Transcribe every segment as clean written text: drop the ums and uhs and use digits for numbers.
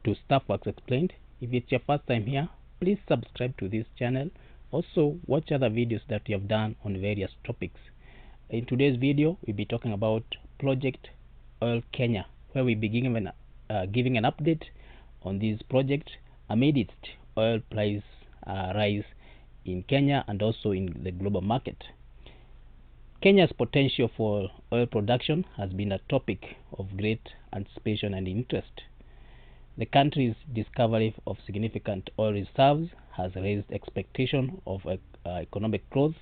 to Staff Works Explained. If it's your first time here, please subscribe to this channel. Also, watch other videos that we have done on various topics. In today's video, we'll be talking about Project Oil Kenya, where we'll be giving an update on this project amidst oil price rise in Kenya and also in the global market. Kenya's potential for oil production has been a topic of great anticipation and interest. The country's discovery of significant oil reserves has raised expectation of economic growth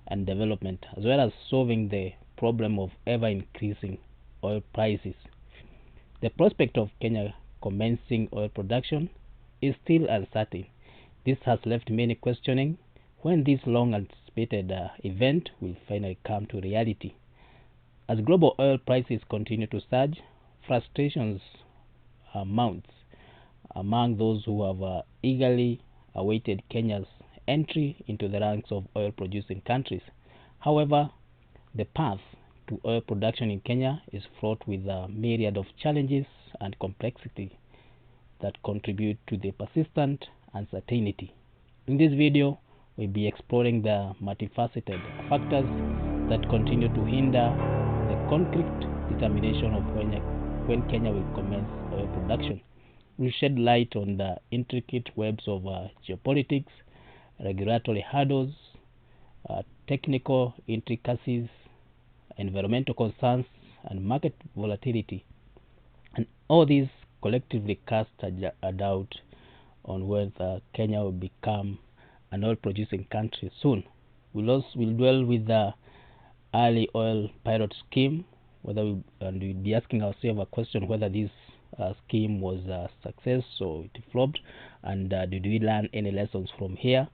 and development, as well as solving the problem of ever-increasing oil prices. The prospect of Kenya commencing oil production is still uncertain. This has left many questioning when this long-anticipated event will finally come to reality. As global oil prices continue to surge, frustrations mounts among those who have eagerly awaited Kenya's entry into the ranks of oil-producing countries. However, the path to oil production in Kenya is fraught with a myriad of challenges and complexity that contribute to the persistent uncertainty. In this video, we'll be exploring the multifaceted factors that continue to hinder the concrete determination of when Kenya will commence oil production. We'll shed light on the intricate webs of geopolitics, regulatory hurdles, technical intricacies, environmental concerns, and market volatility. And all these collectively cast a doubt on whether Kenya will become an oil-producing country soon. We'll dwell with the early oil pilot scheme, and we'll be asking ourselves a question whether this scheme was a success or it flopped, and did we learn any lessons from here?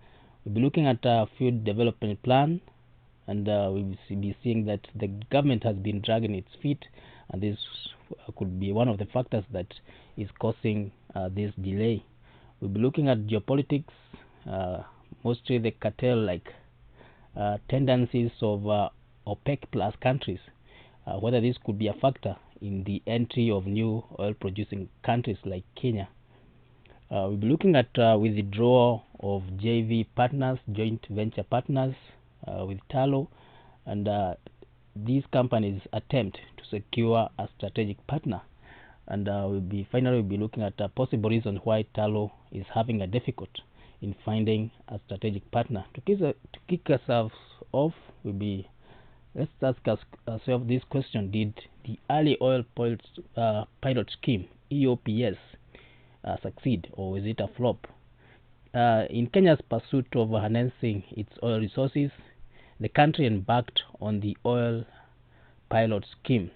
We'll be looking at a field development plan, and we'll be seeing that the government has been dragging its feet, and this could be one of the factors that is causing this delay. We'll be looking at geopolitics, mostly the cartel-like tendencies of OPEC plus countries, whether this could be a factor in the entry of new oil-producing countries like Kenya. We'll be looking at withdrawal of JV partners, joint venture partners with Tullow, and these companies attempt to secure a strategic partner. And we'll be looking at possible reasons why Tullow is having a difficult in finding a strategic partner. To kick ourselves off, let's ask ourselves this question: did the early oil pilot scheme (EOPS) succeed, or is it a flop? In Kenya's pursuit of harnessing its oil resources, the country embarked on the oil pilot scheme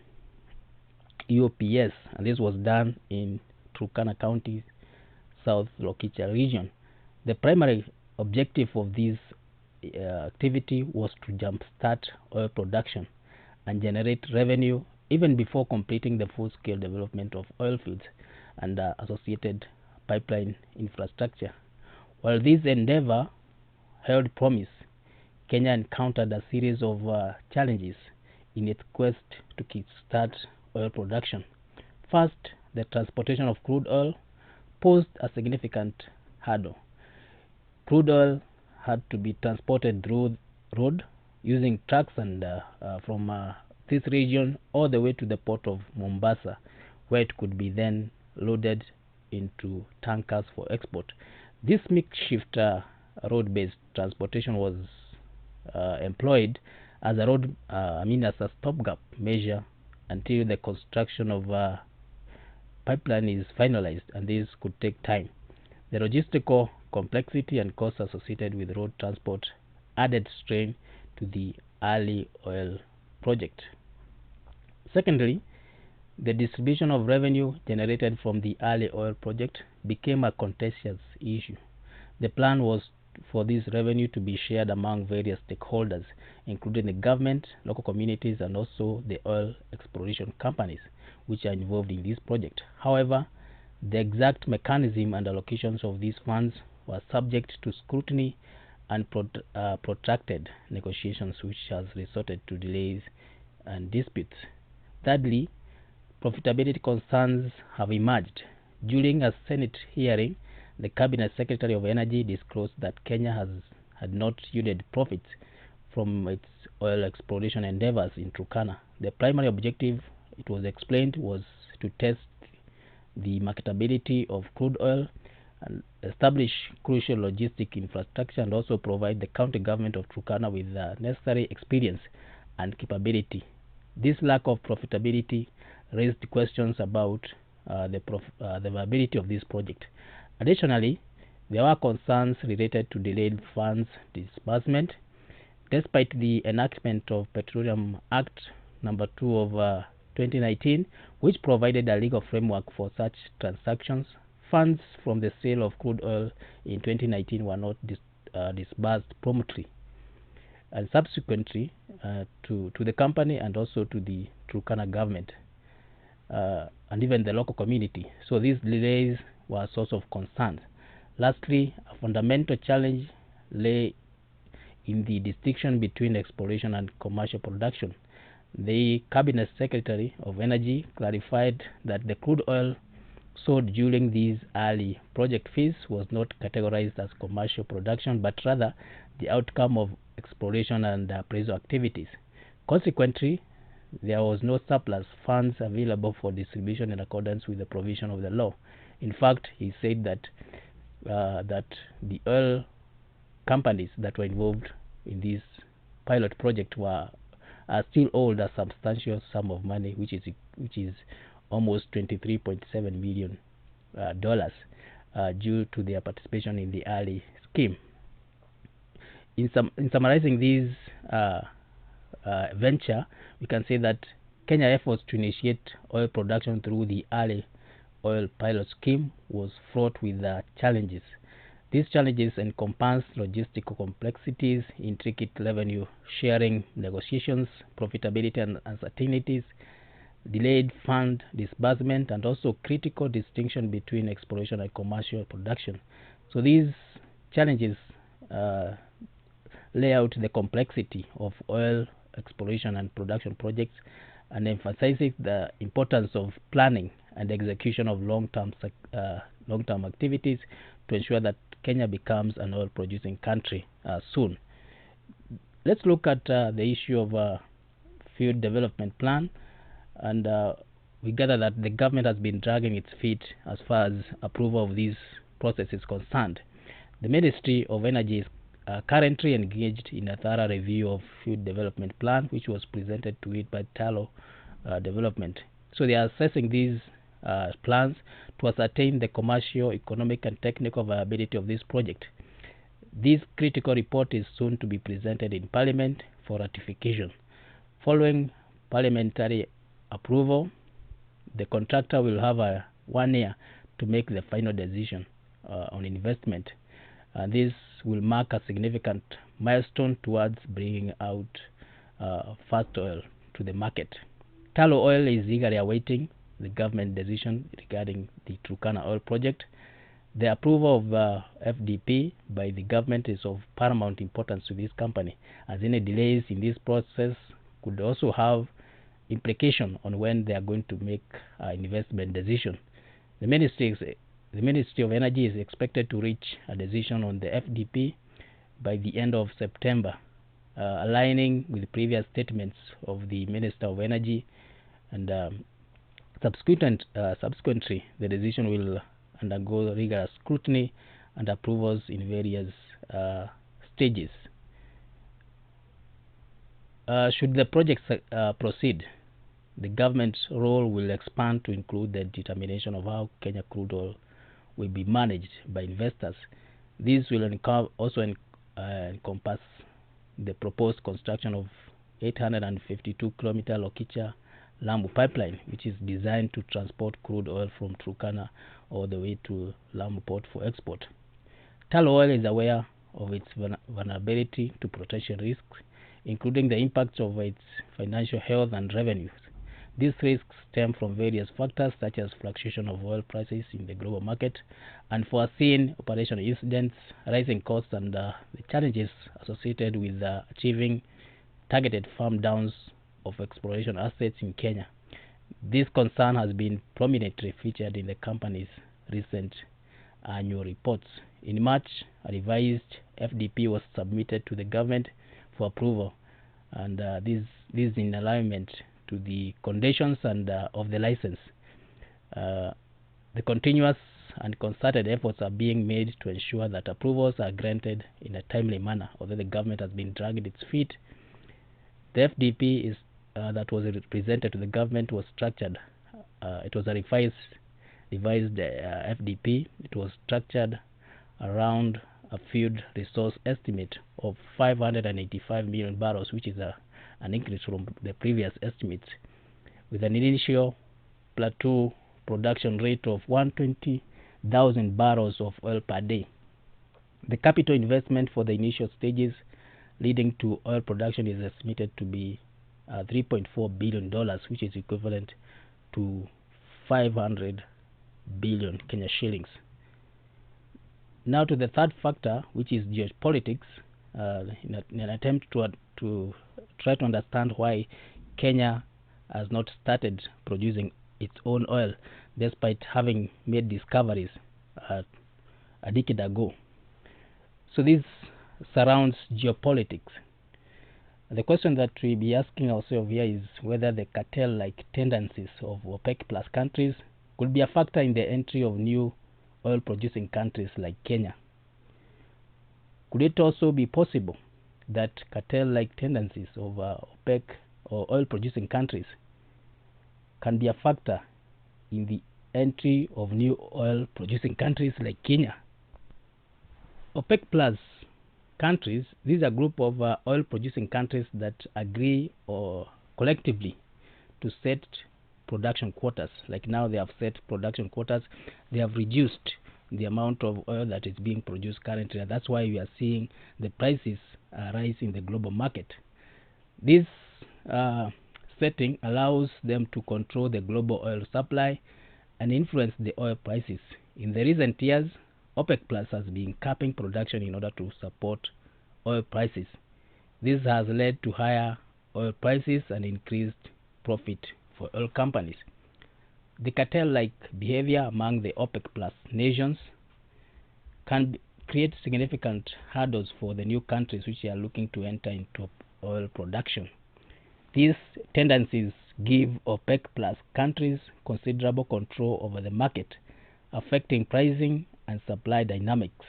(EOPS), and this was done in Turkana County, South Lokicha region. The primary objective of this activity was to jumpstart oil production and generate revenue even before completing the full-scale development of oil fields and associated pipeline infrastructure. While this endeavor held promise, Kenya encountered a series of challenges in its quest to kickstart oil production. First, the transportation of crude oil posed a significant hurdle. Crude oil had to be transported through road using trucks and from this region all the way to the port of Mombasa, where it could be then loaded into tankers for export. This makeshift road-based transportation was employed as a stopgap measure until the construction of a pipeline is finalized, and this could take time. The logistical complexity and costs associated with road transport added strain to the early oil project. Secondly, the distribution of revenue generated from the early oil project became a contentious issue. The plan was for this revenue to be shared among various stakeholders, including the government, local communities, and also the oil exploration companies which are involved in this project. However, the exact mechanism and allocations of these funds were subject to scrutiny and protracted negotiations, which has resulted to delays and disputes. Thirdly, profitability concerns have emerged During a Senate hearing, the Cabinet Secretary of Energy disclosed that Kenya had not yielded profits from its oil exploration endeavors in Turkana. The primary objective, it was explained, was to test the marketability of crude oil and establish crucial logistic infrastructure, and also provide the county government of Turkana with the necessary experience and capability. This lack of profitability raised questions about the viability of this project. Additionally, there were concerns related to delayed funds disbursement. Despite the enactment of Petroleum Act number 2 of 2019, which provided a legal framework for such transactions, funds from the sale of crude oil in 2019 were not disbursed promptly and subsequently to the company and also to the Turkana government and even the local community. So these delays were a source of concern. Lastly, a fundamental challenge lay in the distinction between exploration and commercial production. The Cabinet Secretary of Energy clarified that the crude oil sold during these early project phase was not categorized as commercial production, but rather the outcome of exploration and appraisal activities. Consequently, there was no surplus funds available for distribution in accordance with the provision of the law. In fact, he said that the oil companies that were involved in this pilot project are still owed a substantial sum of money, which is almost $23.7 million due to their participation in the early scheme. In summarizing this venture, we can say that Kenya efforts to initiate oil production through the early oil pilot scheme was fraught with challenges. These challenges encompass logistical complexities, intricate revenue sharing negotiations, profitability and uncertainties, delayed fund disbursement, and also critical distinction between exploration and commercial production. So these challenges lay out the complexity of oil exploration and production projects and emphasizes the importance of planning and execution of long-term activities to ensure that Kenya becomes an oil-producing country soon. Let's look at the issue of field development plan, and we gather that the government has been dragging its feet as far as approval of this process is concerned. The Ministry of Energy is currently engaged in a thorough review of field development plan, which was presented to it by Talo Development. So they are assessing these plans to ascertain the commercial, economic, and technical viability of this project. This critical report is soon to be presented in Parliament for ratification. Following parliamentary approval, the contractor will have 1 year to make the final decision on investment. This will mark a significant milestone towards bringing out fast oil to the market. Talo Oil is eagerly awaiting the government decision regarding the Turkana oil project. The approval of FDP by the government is of paramount importance to this company, as any delays in this process could also have implication on when they are going to make an investment decision. The Ministry of Energy is expected to reach a decision on the FDP by the end of September, aligning with previous statements of the Minister of Energy, and subsequently the decision will undergo rigorous scrutiny and approvals in various stages. Should the project proceed, the government's role will expand to include the determination of how Kenya crude oil will be managed by investors. This will also encompass the proposed construction of 852-kilometer Lokicha-Lamu pipeline, which is designed to transport crude oil from Turkana all the way to Lamu port for export. Talo Oil is aware of its vulnerability to protection risks, including the impacts of its financial health and revenues. These risks stem from various factors such as fluctuation of oil prices in the global market, unforeseen operational incidents, rising costs, and the challenges associated with achieving targeted farm downs of exploration assets in Kenya. This concern has been prominently featured in the company's recent annual reports. In March, a revised FDP was submitted to the government for approval, and this is in alignment to the conditions and of the license. The continuous and concerted efforts are being made to ensure that approvals are granted in a timely manner. Although the government has been dragging its feet, the FDP that was presented to the government was structured. It was a revised FDP. It was structured around a field resource estimate of 585 million barrels, which is an increase from the previous estimates, with an initial plateau production rate of 120,000 barrels of oil per day. The capital investment for the initial stages leading to oil production is estimated to be $3.4 billion, which is equivalent to 500 billion Kenya shillings. Now to the third factor, which is geopolitics, in an attempt to try to understand why Kenya has not started producing its own oil despite having made discoveries a decade ago. So this surrounds geopolitics. The question that we'll be asking ourselves here is whether the cartel-like tendencies of OPEC plus countries could be a factor in the entry of new oil-producing countries like Kenya. Could it also be possible that cartel-like tendencies of OPEC or oil-producing countries can be a factor in the entry of new oil-producing countries like Kenya? OPEC plus countries, these are a group of oil-producing countries that agree or collectively to set production quotas. Like now they have set production quotas. They have reduced the amount of oil that is being produced currently, and that's why we are seeing the prices rise in the global market. This setting allows them to control the global oil supply and influence the oil prices. In the recent years, OPEC Plus has been capping production in order to support oil prices. This has led to higher oil prices and increased profit for oil companies. The cartel-like behavior among the OPEC Plus nations can create significant hurdles for the new countries which are looking to enter into oil production. These tendencies give OPEC Plus countries considerable control over the market, affecting pricing and supply dynamics.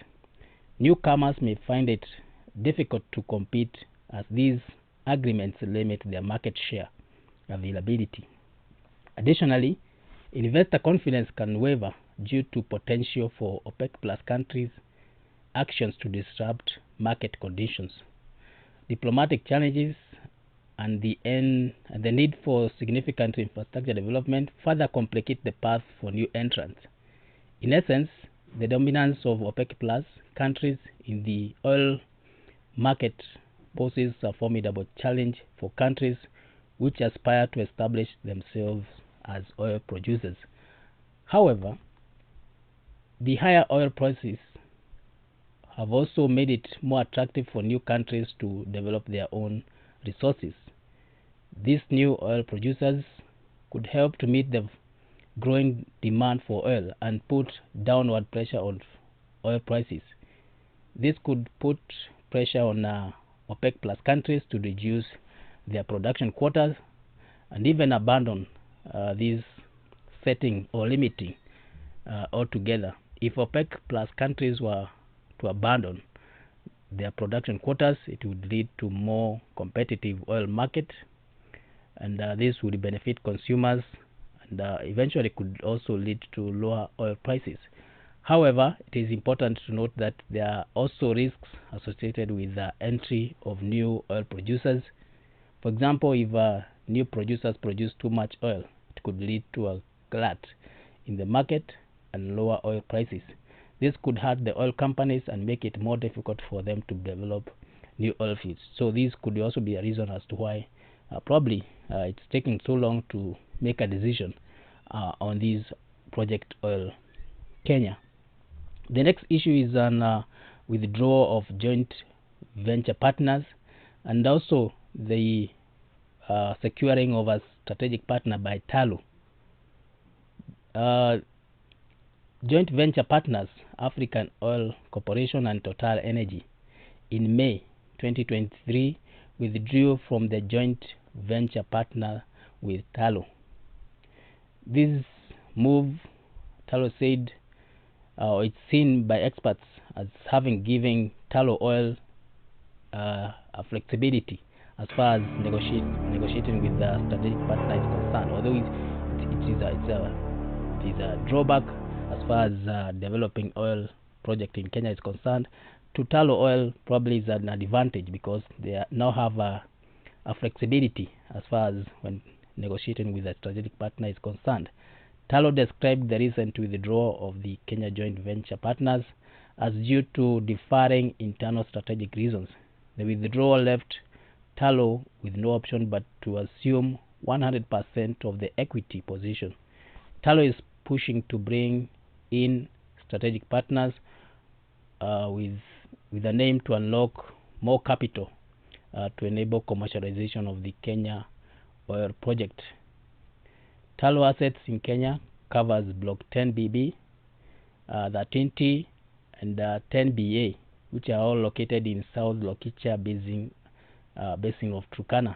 Newcomers may find it difficult to compete as these agreements limit their market share availability. Additionally, investor confidence can waver due to potential for OPEC Plus countries' actions to disrupt market conditions. Diplomatic challenges and the need for significant infrastructure development further complicate the path for new entrants. In essence, the dominance of OPEC Plus countries in the oil market poses a formidable challenge for countries which aspire to establish themselves as oil producers. However, the higher oil prices have also made it more attractive for new countries to develop their own resources. These new oil producers could help to meet the growing demand for oil and put downward pressure on oil prices. This could put pressure on OPEC Plus countries to reduce their production quotas and even abandon these setting or limiting altogether. If OPEC Plus countries were to abandon their production quotas, it would lead to more competitive oil market, and this would benefit consumers and eventually could also lead to lower oil prices. However, it is important to note that there are also risks associated with the entry of new oil producers. For example, if new producers produce too much oil, it could lead to a glut in the market and lower oil prices. This could hurt the oil companies and make it more difficult for them to develop new oil fields. So this could also be a reason as to why probably it's taking so long to make a decision on this Project Oil Kenya. The next issue is on withdrawal of joint venture partners and also the securing of a strategic partner by Talu. Joint venture partners African Oil Corporation and Total Energy in May 2023 withdrew from the joint venture partner with Tullow. This move, Tullow said, it's seen by experts as having given Tullow Oil a flexibility as far as negotiating with the strategic partner is concerned. Although it is a drawback as far as developing oil project in Kenya is concerned, to Tullow Oil probably is an advantage because they now have a flexibility as far as when negotiating with a strategic partner is concerned. Tullow described the recent withdrawal of the Kenya joint venture partners as due to differing internal strategic reasons. The withdrawal left Tullow with no option but to assume 100% of the equity position. Tullow is pushing to bring in strategic partners with an aim to unlock more capital to enable commercialization of the Kenya oil project. Tullow assets in Kenya covers Block 10BB, 13T, and 10BA, which are all located in South Lokicha basin of Turkana,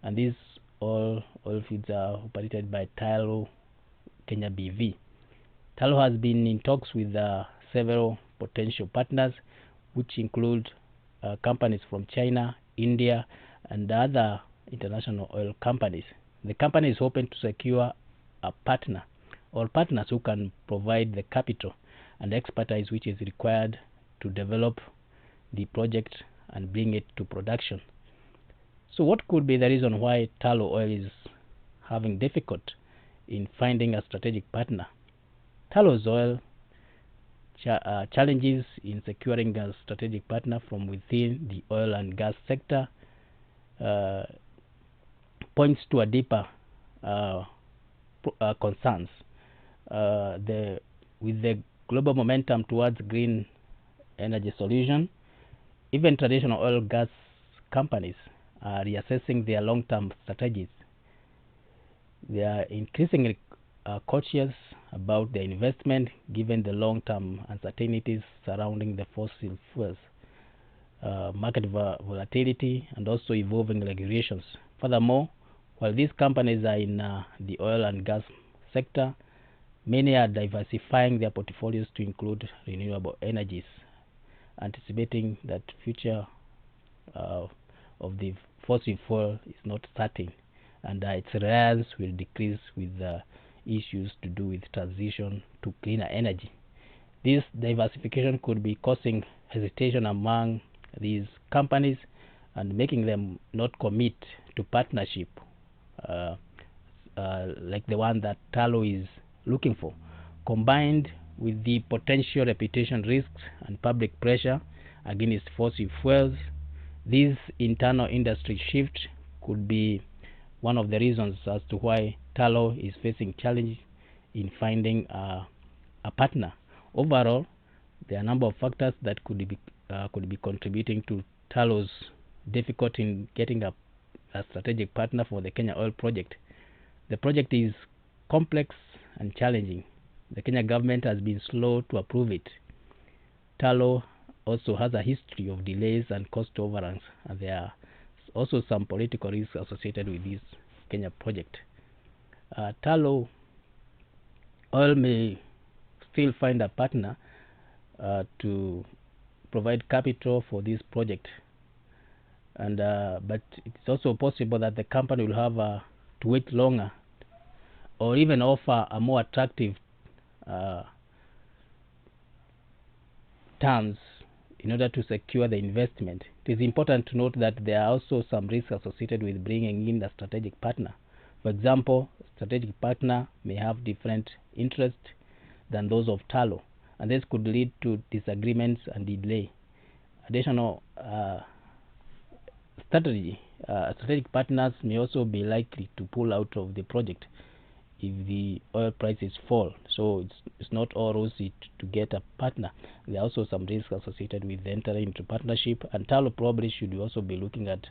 and these all oil fields are operated by Tullow Kenya BV. Tullow has been in talks with several potential partners, which include companies from China, India, and other international oil companies. The company is hoping to secure a partner or partners who can provide the capital and expertise which is required to develop the project and bring it to production. So what could be the reason why Tullow Oil is having difficult in finding a strategic partner? Tullow Oil challenges in securing a strategic partner from within the oil and gas sector points to a deeper concerns. With the global momentum towards green energy solution, even traditional oil gas companies are reassessing their long-term strategies. They are increasingly cautious about their investment given the long-term uncertainties surrounding the fossil fuels, market volatility, and also evolving regulations. Furthermore, while these companies are in the oil and gas sector, many are diversifying their portfolios to include renewable energies, anticipating that future of the fossil fuel is not certain, and its reliance will decrease with issues to do with transition to cleaner energy. This diversification could be causing hesitation among these companies and making them not commit to partnership like the one that Tullow is looking for. Combined with the potential reputation risks and public pressure against fossil fuels, this internal industry shift could be one of the reasons as to why Tullow is facing challenge in finding a partner. Overall, there are a number of factors that could be contributing to Tullow's difficulty in getting a strategic partner for the Kenya oil project. The project is complex and challenging. The Kenya government has been slow to approve it. Tullow also has a history of delays and cost overruns, and there are also some political risks associated with this Kenya project. Tullow Oil may still find a partner to provide capital for this project, and but it's also possible that the company will have to wait longer or even offer a more attractive terms in order to secure the investment. It is important to note that there are also some risks associated with bringing in a strategic partner. For example, a strategic partner may have different interests than those of Tullow, and this could lead to disagreements and delay. Additional strategic partners may also be likely to pull out of the project if the oil prices fall. So it's not all rosy to get a partner. There are also some risks associated with entering into partnership, and Tullow probably should also be looking at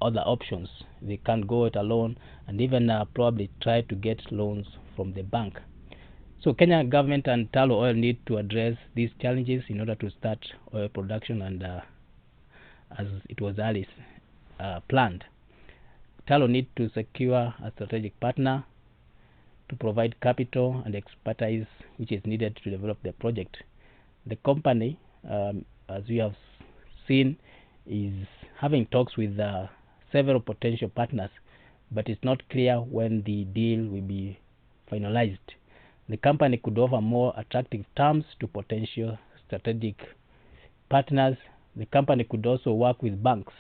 other options. They can't go it alone, and even probably try to get loans from the bank. So Kenya government and Talo Oil need to address these challenges in order to start oil production, and as it was early planned. Talo need to secure a strategic partner to provide capital and expertise which is needed to develop the project. The company, as we have seen, is having talks with several potential partners, but it's not clear when the deal will be finalized. The company could offer more attractive terms to potential strategic partners. The company could also work with banks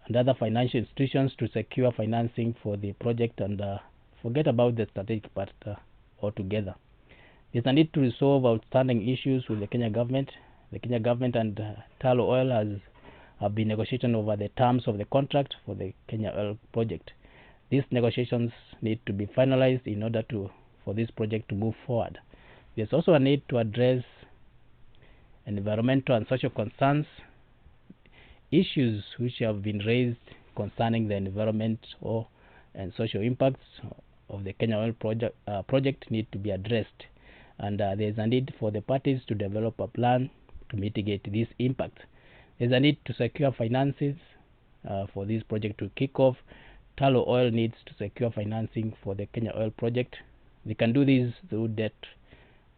and other financial institutions to secure financing for the project and forget about the strategic partner altogether. There's a need to resolve outstanding issues with the Kenya government. The Kenya government and Talo Oil have been negotiating over the terms of the contract for the Kenya Oil project. These negotiations need to be finalized in order for this project to move forward. There's also a need to address environmental and social concerns, issues which have been raised concerning the environment and social impacts of the Kenya Oil project need to be addressed, and there's a need for the parties to develop a plan to mitigate these impacts. There's a need to secure finances for this project to kick off. Talo Oil needs to secure financing for the Kenya Oil project. They can do this through debt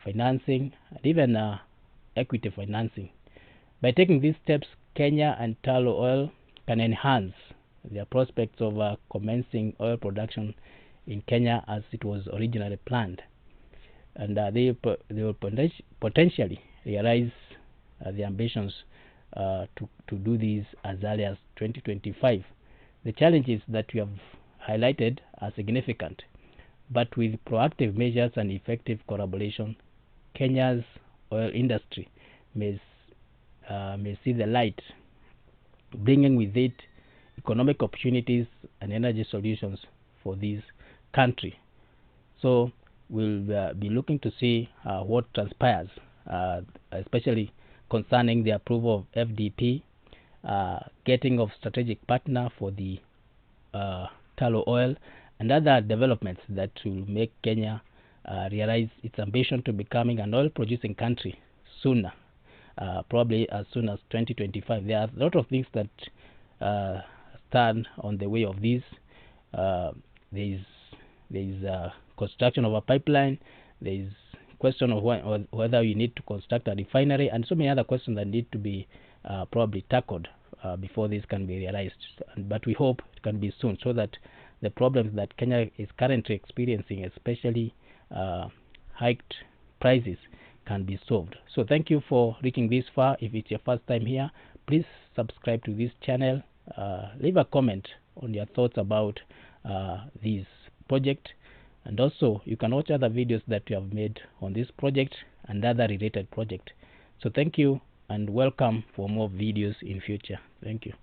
financing and even equity financing. By taking these steps, Kenya and Talo Oil can enhance their prospects of commencing oil production in Kenya as it was originally planned, and they will potentially realize the ambitions to do this as early as 2025. The challenges that we have highlighted are significant, but with proactive measures and effective collaboration, Kenya's oil industry may see the light, bringing with it economic opportunities and energy solutions for this country. So we'll be looking to see what transpires, especially concerning the approval of FDP, getting of strategic partner for the Talo Oil, and other developments that will make Kenya realize its ambition to becoming an oil producing country sooner, probably as soon as 2025. There are a lot of things that stand on the way of this. There is construction of a pipeline. There is question of whether you need to construct a refinery, and so many other questions that need to be probably tackled before this can be realized. But we hope it can be soon, so that the problems that Kenya is currently experiencing, especially hiked prices, can be solved. So thank you for reaching this far. If it's your first time here, please subscribe to this channel. Leave a comment on your thoughts about this project, and also you can watch other videos that we have made on this project and other related projects. So thank you and welcome for more videos in future. Thank you.